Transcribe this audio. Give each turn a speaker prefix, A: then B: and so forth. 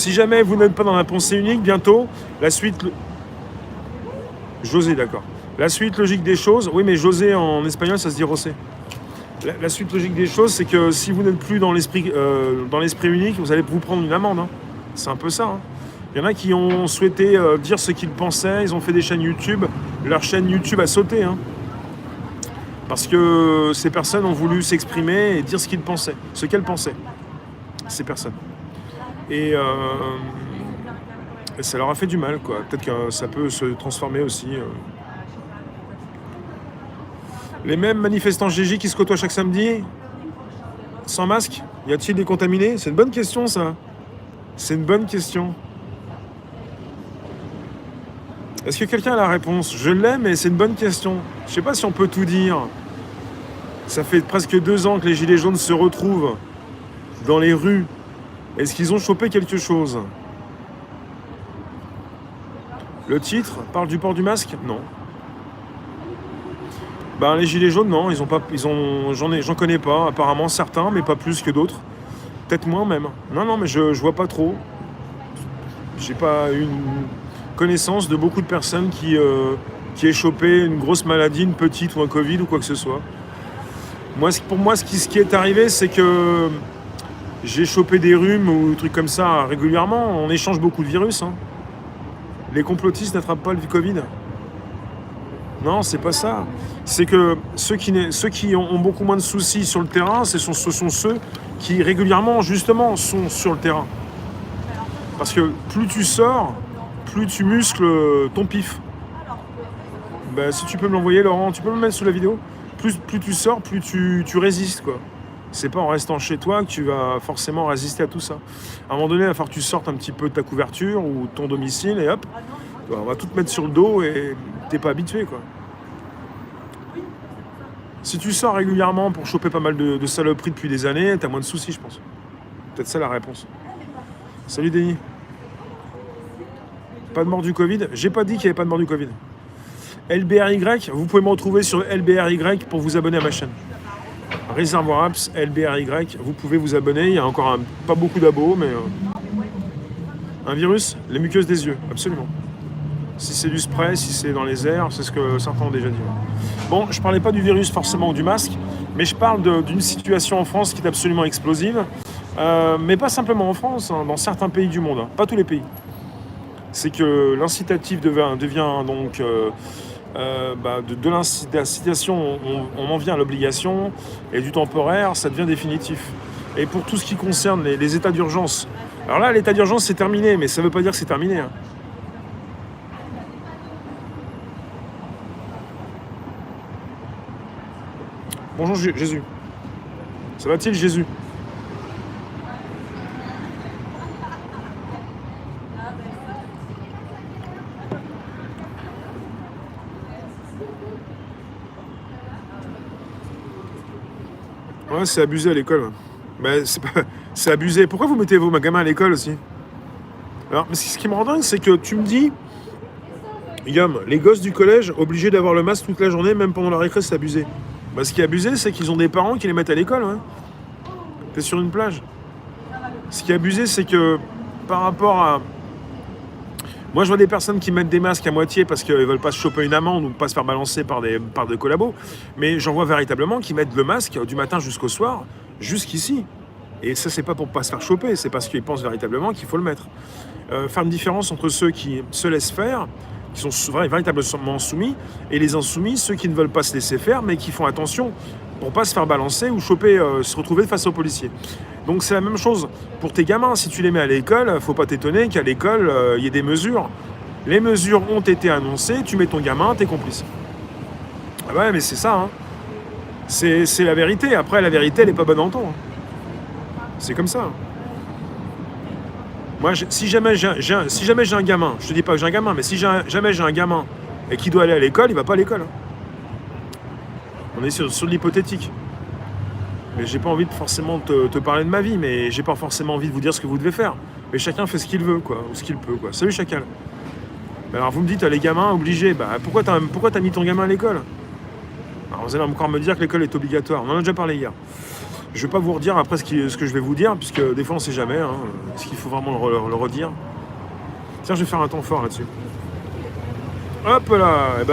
A: Si jamais vous n'êtes pas dans la pensée unique, bientôt, la suite... José, d'accord. La suite logique des choses... Oui, mais José, en espagnol, ça se dit José. La suite logique des choses, c'est que si vous n'êtes plus dans l'esprit unique, vous allez vous prendre une amende. Hein. C'est un peu ça. Hein. Il y en a qui ont souhaité dire ce qu'ils pensaient. Ils ont fait des chaînes YouTube. Leur chaîne YouTube a sauté. Hein. Parce que ces personnes ont voulu s'exprimer et dire ce qu'ils pensaient. Ce qu'elles pensaient. Ces personnes. Et ça leur a fait du mal, quoi. Peut-être que ça peut se transformer aussi. Les mêmes manifestants GG qui se côtoient chaque samedi, sans masque, y a-t-il des contaminés? C'est une bonne question, ça. C'est une bonne question. Est-ce que quelqu'un a la réponse? Je l'ai, mais c'est une bonne question. Je sais pas si on peut tout dire. Ça fait presque 2 ans que les Gilets jaunes se retrouvent dans les rues. Est-ce qu'ils ont chopé quelque chose? Le titre parle du port du masque? Non. Ben, les Gilets jaunes, non, j'en connais pas, apparemment certains, mais pas plus que d'autres. Peut-être moins même. Non, mais je vois pas trop. J'ai pas une connaissance de beaucoup de personnes qui aient chopé une grosse maladie, une petite ou un Covid ou quoi que ce soit. Pour moi, ce qui est arrivé, c'est que j'ai chopé des rhumes ou des trucs comme ça régulièrement. On échange beaucoup de virus. Hein. Les complotistes n'attrapent pas le Covid. Non, c'est pas ça. C'est que ceux qui ont beaucoup moins de soucis sur le terrain, ce sont ceux qui régulièrement, justement, sont sur le terrain. Parce que plus tu sors, plus tu muscles ton pif. Ben, si tu peux me l'envoyer, Laurent, tu peux me le mettre sous la vidéo. Plus tu sors, plus tu résistes, quoi. C'est pas en restant chez toi que tu vas forcément résister à tout ça. À un moment donné, il va falloir que tu sortes un petit peu de ta couverture ou de ton domicile et hop, on va tout te mettre sur le dos et t'es pas habitué, quoi. Si tu sors régulièrement pour choper pas mal de saloperies depuis des années, t'as moins de soucis, je pense. Peut-être ça la réponse. Salut Denis. Pas de mort du Covid? J'ai pas dit qu'il n'y avait pas de mort du Covid. LBRY, vous pouvez me retrouver sur LBRY pour vous abonner à ma chaîne. Réservoir Apps, LBRY, vous pouvez vous abonner. Il y a encore pas beaucoup d'abos, mais... Un virus? Les muqueuses des yeux, absolument. Si c'est du spray, si c'est dans les airs, c'est ce que certains ont déjà dit. Bon, je parlais pas du virus forcément ou du masque, mais je parle d'une situation en France qui est absolument explosive. Mais pas simplement en France, hein, dans certains pays du monde, hein, pas tous les pays. C'est que l'incitatif devient donc... de l'incitation, on en vient à l'obligation, et du temporaire, ça devient définitif. Et pour tout ce qui concerne les états d'urgence, alors là, l'état d'urgence, c'est terminé, mais ça ne veut pas dire que c'est terminé. Hein. Bonjour Jésus. Ça va-t-il, Jésus? Ouais, c'est abusé à l'école. Ben, c'est abusé. Pourquoi vous mettez vos gamins à l'école aussi? Alors, mais ce qui me rend dingue, c'est que tu me dis, Guillaume, les gosses du collège, obligés d'avoir le masque toute la journée, même pendant la récré, c'est abusé. Ben, ce qui est abusé, c'est qu'ils ont des parents qui les mettent à l'école. Hein. T'es sur une plage. Ce qui est abusé, c'est que par rapport à... Moi, je vois des personnes qui mettent des masques à moitié parce qu'ils ne veulent pas se choper une amende ou pas se faire balancer par des collabos. Mais j'en vois véritablement qui mettent le masque du matin jusqu'au soir, jusqu'ici. Et ça, c'est pas pour pas se faire choper, c'est parce qu'ils pensent véritablement qu'il faut le mettre. Faire une différence entre ceux qui se laissent faire, qui sont véritablement soumis, et les insoumis, ceux qui ne veulent pas se laisser faire, mais qui font attention pour pas se faire balancer ou choper, se retrouver face aux policiers. Donc c'est la même chose pour tes gamins. Si tu les mets à l'école, faut pas t'étonner qu'à l'école, y ait des mesures. Les mesures ont été annoncées, tu mets ton gamin, t'es complice. Ah ouais, mais c'est ça, hein. C'est la vérité. Après, la vérité, elle est pas bonne en temps. Hein. C'est comme ça. Moi, si jamais j'ai un gamin, je te dis pas que j'ai un gamin, mais si jamais j'ai un gamin et qui doit aller à l'école, il va pas à l'école. Hein. On est sur de l'hypothétique. Mais j'ai pas envie de forcément te parler de ma vie, mais j'ai pas forcément envie de vous dire ce que vous devez faire. Mais chacun fait ce qu'il veut, quoi, ou ce qu'il peut, quoi. Salut Chacal. Alors vous me dites, les gamins obligés, bah pourquoi t'as mis ton gamin à l'école? Alors vous allez encore me dire que l'école est obligatoire. On en a déjà parlé hier. Je vais pas vous redire après ce que je vais vous dire, puisque des fois on sait jamais. Hein. Est-ce qu'il faut vraiment le redire? Tiens, je vais faire un temps fort là-dessus. Hop là, eh ben,